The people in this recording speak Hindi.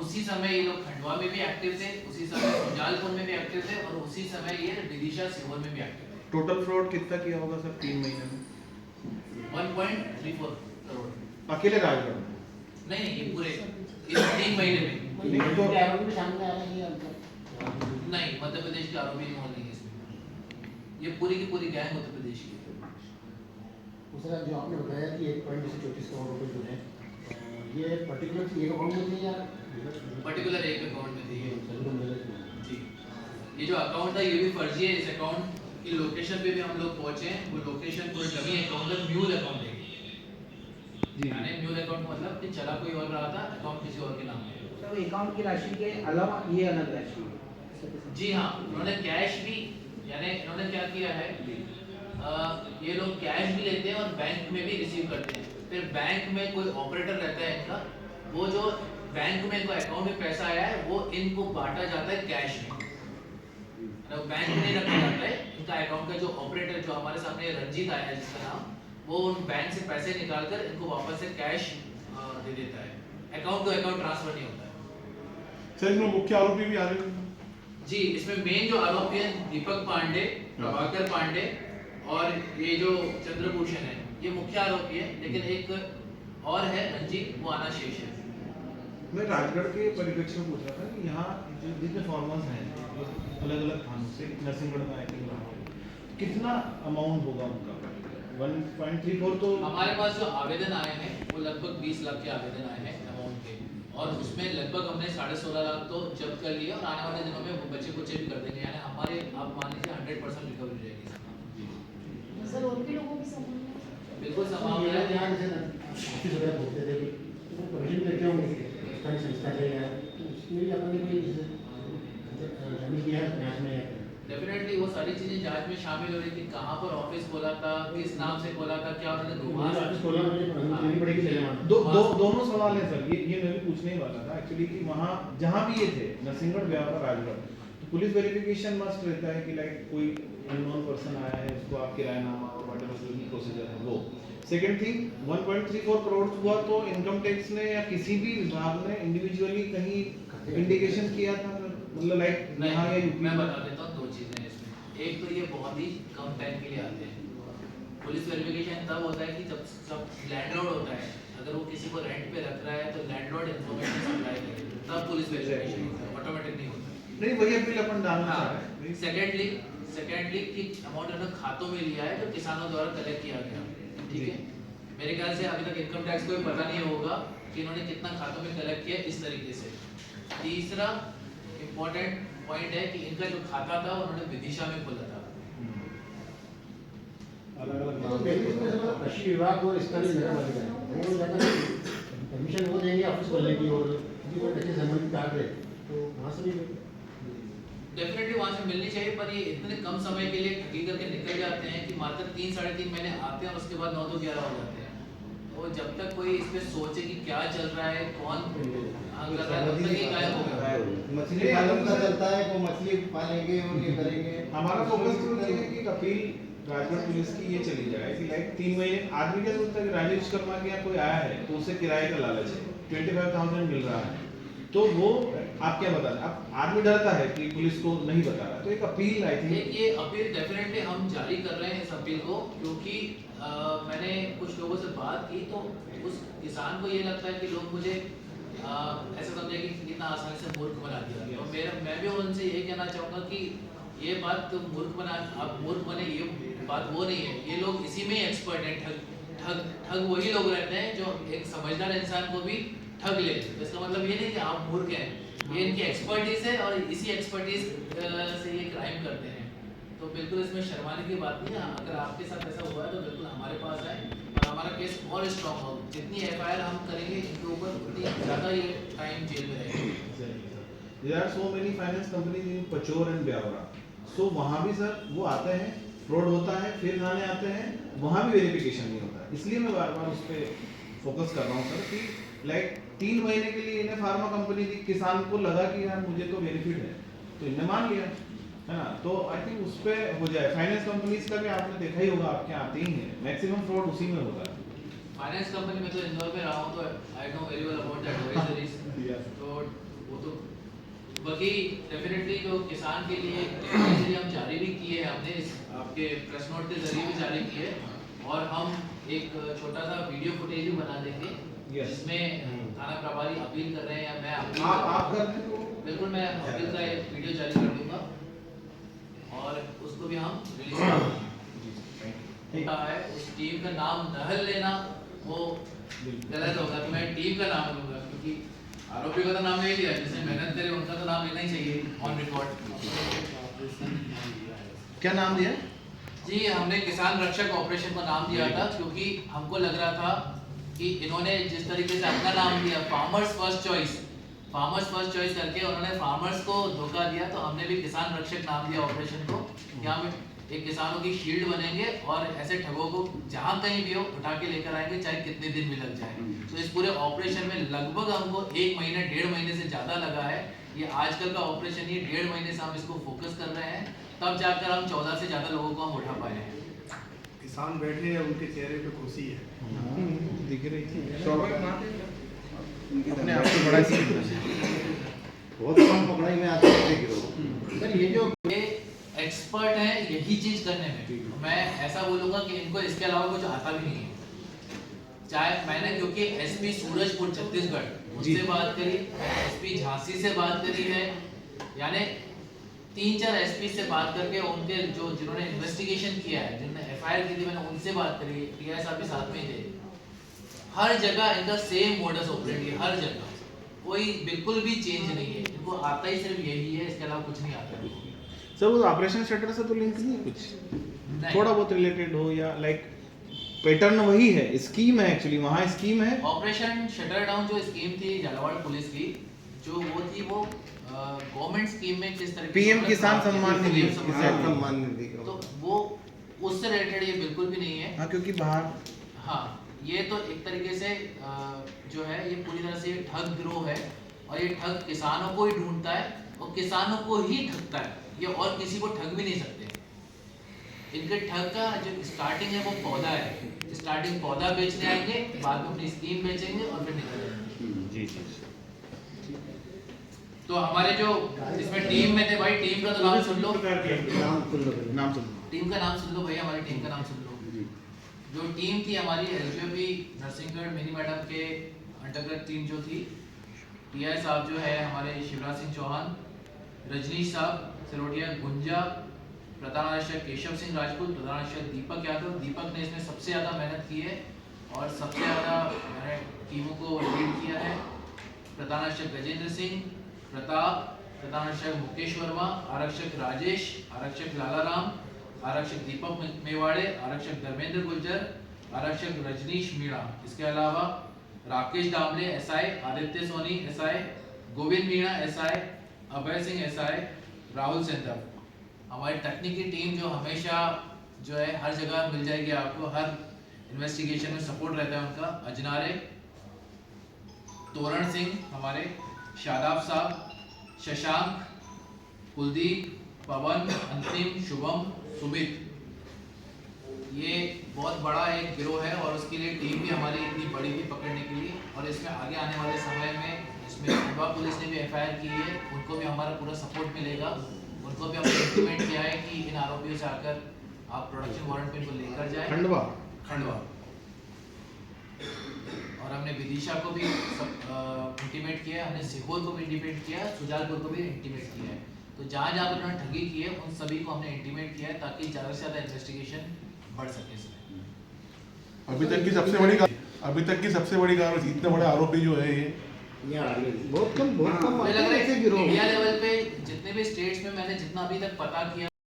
उसी समय ये लोग खंडवा में भी एक्टिव थे, उसी समय सुजालपुर में भी एक्टिव थे और उसी समय ये विदिशा सीहोर में भी एक्टिव थे। टोटल फ्रॉड कितना किया होगा सर 3 महीने में? 1.34 करोड़। अकेले राजगढ़ में? नहीं नहीं, ये पूरे इस 3 महीने में नहीं तो आरोपी सामने आ रही है नहीं, मध्य प्रदेश के आरोपी इन्वॉल्व नहीं है इसमें। ये पूरी की पूरी गैंग मध्य प्रदेश की है। दूसरा जो आपने बताया कि 1.34 करोड़ रुपए जो है ये पर्टिकुलर एक अकाउंट में थे या पर्टिकुलर एक अकाउंट में थी ये। सभी को मिले थे? जी, ये जो अकाउंट था ये भी फर्जी है। इस अकाउंट की लोकेशन पे भी हम लोग पहुंचे हैं। वो लोकेशन पूरा डमी अकाउंट है, म्यूल अकाउंट है जी यानी म्यूल अकाउंट मतलब कि चला कोई और रहा था, अकाउंट किसी और के नाम पे। तो अकाउंट की राशि के अलावा ये अलग राशि है। जी हाँ, उन्होंने कैश भी, यानी इन्होंने क्या किया है, ये लोग कैश भी लेते हैं और बैंक में भी रिसीव करते हैं। फिर बैंक में कोई ऑपरेटर रहता है इनका, वो जो बैंक में इनको अकाउंट में पैसा आया है वो इनको बांटा जाता है कैश में, बैंक में नहीं रखा जाता है। इनका अकाउंट का जो ऑपरेटर जो हमारे सामने रंजीत आया है जिसका नाम, वो उन बैंक से पैसे निकालकर इनको वापस से कैश दे देता है। अकाउंट टू अकाउंट ट्रांसफर नहीं होता है। सर इसमें मुख्य आरोपी भी आ रहे हैं? जी, इसमें मेन जो आरोपी है दीपक पांडे, प्रभाकर पांडे और ये जो चंद्रभूषण है, ये मुख्य आरोपी है। लेकिन एक और है रंजीत, वो आना शेष है। मैं राजगढ़ के परिप्रेक्ष्य में पूछ रहा था कि यहाँ जो जितने फॉर्मर्स हैं अलग अलग थानों से, नरसिंहगढ़ में आई थिंक रहा हो, कितना अमाउंट होगा उनका? 1.34 तो हमारे पास जो आवेदन आए हैं वो लगभग 20 लाख के आवेदन आए हैं अमाउंट के, और उसमें लगभग हमने 16.5 लाख तो जब्त कर लिए और आने वाले दिनों में वो बचे कुचे भी कर देंगे। यानी हमारे आप मान लीजिए 100% रिकवरी रहेगी। सर और भी लोगों की संभावना बिल्कुल संभावना ये है। यहाँ जैसे ऑफिस वगैरह बोलते थे कि कमीशन देते होंगे स्थानीय संस्था से या उसमें भी अपने कोई शामिल किया है प्रयास में या डेफिनेटली वो सारी चीजें जांच में शामिल हो रही थी। कहाँ पर ऑफिस खोला था, किस नाम से खोला था, क्या उन्होंने घुमा। ऑफिस खोला मुझे पड़ेगी दोनों सवाल है सर। ये मैं भी पूछने ही वाला था एक्चुअली कि वहाँ जहाँ भी ये थे नरसिंहगढ़, ब्यावरा, राजगढ़, तो पुलिस वेरिफिकेशन मस्ट रहता है कि लाइक कोई अननोन पर्सन आया है, उसको आप किरायानामा और व्हाटएवर प्रोसीजर है वो। सेकंड थिंग, 1.34 करोड़ हुआ तो इनकम टैक्स ने या किसी भी विभाग ने इंडिविजुअली कहीं इंडिकेशन किया था मतलब लाइक यहाँ या यूपी? मैं बता देता हूँ, 2 चीजें हैं इसमें। एक तो ये बहुत ही कम टाइम के लिए आते हैं। पुलिस वेरिफिकेशन तब होता है कि जब लैंडलॉर्ड होता है, अगर वो किसी को रेंट पे रख रहा है तो लैंडलॉर्ड इन्फॉर्मेशन सप्लाई करे तब पुलिस वेरिफिकेशन होता है, ऑटोमेटिक नहीं होता। नहीं वही अपील अपन डालना हाँ, चाह रहे हैं। सेकेंडली कि अमाउंट उन्होंने खातों में लिया है जो किसानों द्वारा कलेक्ट किया गया, ठीक है। मेरे ख्याल से अभी तक इनकम टैक्स को भी पता नहीं होगा कि इन्होंने कितना खातों में कलेक्ट किया इस तरीके से। तीसरा इम्पोर्टेंट पॉइंट है कि इनका जो खाता था उन्होंने विदिशा में खोला था। कृषि विभाग और स्थानीय नगर पालिका परमिशन वो देंगे ऑफिस खोलने की और किसी को अच्छे संबंधित कागज है तो वहाँ से भी डेफिनेटली वहाँ से मिलनी चाहिए, पर ये इतने कम समय के लिए ठगी करके निकल जाते हैं कि मात्र 3-3.5 महीने आते हैं और उसके बाद 9-11 हो जाते हैं। तो जब तक कोई इस पे सोचे कि क्या चल रहा है, कौन कर रहा है, तब तक ये गायब हो गया। मछली पालन का चलता है, वो मछली पालेंगे और ये करेंगे। हमारा फोकस तो ये है कि अपील राजगढ़ पुलिस की ये चली जाए कि लाइक 3 महीने आदमी क्या सोचता है कि राजेश विश्वकर्मा के यहाँ कोई आया है तो उसे किराए का लालच है, 25,000 मिल रहा है, तो वो आप क्या बता रहे हैं? अब आदमी डरता है कि पुलिस को नहीं बता रहा, तो एक अपील आई थी। ये अपील डेफिनेटली हम जारी कर रहे हैं इस अपील को, क्योंकि मैंने कुछ लोगों से बात की तो उस किसान को ये लगता है कि लोग मुझे ऐसा समझे कि कितना आसानी से मूर्ख बना दिया। और मैं भी उनसे ये कहना चाहूँगा कि ये बात आप मूर्ख बने, ये बात वो नहीं है। ये लोग इसी में एक्सपर्ट हैं। ठग वही लोग रहते हैं जो एक समझदार इंसान को भी ठग ले। तो इसका मतलब ये नहीं कि आप मूर्ख हैं, ये इनकी एक्सपर्टीज है और इसी एक्सपर्टीज से ये क्राइम करते हैं। तो बिल्कुल इसमें शर्माने की बात नहीं है। अगर आपके साथ ऐसा हुआ है तो बिल्कुल हमारे पास आए और हमारा केस और स्ट्रॉन्ग हो। जितनी एफआईआर हम करेंगे इनके ऊपर उतनी ज़्यादा ये टाइम जेल में रहेंगे। There are so many finance companies in Pachore and Biaora, so वहाँ भी सर वो आते हैं, फ्रॉड होता है, फिर थाने आते हैं, वहाँ भी वेरिफिकेशन नहीं होता। इसलिए मैं बार बार उस पर फोकस कर रहा हूँ सर कि लाइक 3 महीने के लिए इन्हें फार्मा कंपनी थी, किसान को लगा कि यार मुझे तो बेनिफिट है तो इन्हें मान लिया, है ना। तो आई थिंक उस पर हो जाए। फाइनेंस कंपनीज का भी आपने देखा ही होगा, आपके आते ही हैं, मैक्सिमम फ्रॉड उसी में होता है। फाइनेंस कंपनी में तो इंदौर में रहा हूँ तो I know very well about the advisories. तो वो तो बाकी डेफिनेटली जो किसान के लिए advisory हम जारी भी किए हैं, हमने इस आपके प्रेस नोट के जरिए भी जारी किए और हम एक छोटा सा वीडियो फुटेज भी बना देंगे जिसमें थाना प्रभारी अपील कर रहे हैं या मैं अपील आप कर रहे हो बिल्कुल मैं अपील का एक वीडियो जारी कर दूंगा और उसको भी हम रिलीज है। उस टीम का नाम नहल लेना वो गलत होगा, तो मैं टीम का नाम लूंगा क्योंकि आरोपी का तो नाम नहीं लिया, जिसने मेहनत करे उनका तो नाम लेना ही चाहिए ऑन रिकॉर्ड। क्या नाम दिया? जी हमने किसान रक्षक ऑपरेशन को नाम दिया था क्योंकि हमको लग रहा था कि इन्होंने जिस तरीके से अपना नाम दिया फार्मर्स फर्स्ट चॉइस करके उन्होंने फार्मर्स को धोखा दिया, तो हमने भी किसान रक्षक नाम दिया ऑपरेशन को। यहाँ में एक किसानों की शील्ड बनेंगे और ऐसे ठगों को जहाँ कहीं भी हो उठा के लेकर आएंगे, चाहे कितने दिन भी लग जाए। तो इस पूरे ऑपरेशन में लगभग हमको 1 महीने 1.5 महीने से ज़्यादा लगा है। ये आजकल का ऑपरेशन, ये 1.5 महीने से हम इसको फोकस कर रहे हैं, तब जाकर हम 14 से ज़्यादा लोगों को हम उठा पाए हैं। किसान बैठे हैं, उनके चेहरे पे खुशी है। दिख रही थी अपने आप को बड़ा बहुत कम पकड़ाई में आते हैं गिरोह। सर ये जो ये एक्सपर्ट हैं यही चीज करने में, मैं ऐसा बोलूंगा कि इनको इसके अलावा कुछ आता भी नहीं है। चाहे मैंने क्योंकि एसपी सूरजपुर छत्तीसगढ़ उससे बात करी, एसपी झांसी से बात करी है, यानी 3-4 एसपी से बात करके उनके जो जिन्होंने इन्वेस्टिगेशन किया है, जिन्होंने एफआईआर की थी, मैंने उनसे बात करी, टीआई साहब भी साथ में थे। हर जगह इनका सेम मोडस ऑपरेंडी, हर जगह कोई बिल्कुल भी चेंज नहीं है। इनको आता ही सिर्फ यही है, इसके अलावा कुछ नहीं आता है। सर वो ऑपरेशन शटर से तो लिंक नहीं है कुछ, नहीं। थोड़ा बहुत रिलेटेड हो या लाइक पैटर्न वही है, स्कीम है एक्चुअली, वहाँ स्कीम है। ऑपरेशन शटर डाउन जो स्कीम थी झालावाड़ पुलिस की, जो वो थी वो गवर्नमेंट स्कीम में किस तरह पीएम किसान सम्मान निधि, किसान सम्मान निधि का। तो वो उससे रिलेटेड ये बिल्कुल भी नहीं है। हाँ क्योंकि बाहर हाँ ये तो एक तरीके से जो है ये पूरी तरह से ठग गिरोह है और ये ठग किसानों को ही ढूंढता है और किसानों को ही ठगता है, ये और किसी को ठग भी नहीं सकते। इनके ठग का जो स्टार्टिंग है वो पौधा है, स्टार्टिंग पौधा बेचने आएंगे, बाद में अपनी स्कीम बेचेंगे और फिर निकल जाएंगे। जी तो हमारे जो इसमें टीम में थे भाई, टीम का तो नाम सुन लो, नाम सुन लो। नाम सुन टीम का नाम सुन लो भैया, हमारी टीम का नाम सुन लो। जो टीम थी हमारी एलजीओपी नरसिंहगढ़ मिनी मैडम के अंतर्गत टीम जो थी, टीआई साहब जो है हमारे शिवराज सिंह चौहान, रजनीश साहब सिरोटिया गुंजा, प्रधान आरक्षक केशव सिंह राजपूत, प्रधान आरक्षक दीपक यादव। दीपक ने इसमें सबसे ज़्यादा मेहनत की है और सबसे ज़्यादा मैंने टीमों को लीड किया है। प्रधान आरक्षक गजेंद्र सिंह, प्रताप, प्रधान आरक्षक मुकेश वर्मा, आरक्षक राजेश, आरक्षक लालाराम, आरक्षक दीपक मेवाड़े, आरक्षक धर्मेंद्र गुर्जर, आरक्षक रजनीश मीणा। इसके अलावा Rakesh Damle SI, Aditya Soni SI, Govind Meena SI, Abhay Singh SI, Rahul Sendhav. हमारी तकनीकी टीम जो हमेशा जो है हर जगह मिल जाएगी आपको, हर इन्वेस्टिगेशन में सपोर्ट रहता है उनका। अजनारे, तोरण सिंह हमारे, शादाब साहब, शशांक, कुलदीप, पवन, अंतिम, शुभम, सुमित। ये बहुत बड़ा एक गिरोह है और उसके लिए टीम भी हमारी इतनी बड़ी थी पकड़ने के लिए। और इसमें आगे आने वाले समय में इसमें खंडवा पुलिस ने भी एफआईआर की है, उनको भी हमारा पूरा सपोर्ट मिलेगा। उनको भी हमने इंटीमेट किया है कि इन आरोपियों से आकर आप प्रोडक्शन वारंट पे इनको लेकर जाए खंडवा। और हमने विदिशा को भी इंटीमेट किया है, हमने सीहोर को भी इंटीमेट किया है, सुजालपुर को भी इंटीमेट किया है। तो जहाँ जहाँ पर उन्होंने ठगी की है उन सभी को हमने इंटीमेट किया है ताकि ज़्यादा से ज़्यादा इन्वेस्टिगेशन बढ़ सके इसमें। अभी तक की सबसे बड़ी कार्रवाई, इतने बड़े आरोपी जो है ये बहुत कम मुझे लग रहा ऐसे है गिरोह। इंडिया लेवल पे जितने भी स्टेट्स में मैंने जितना अभी तक पता किया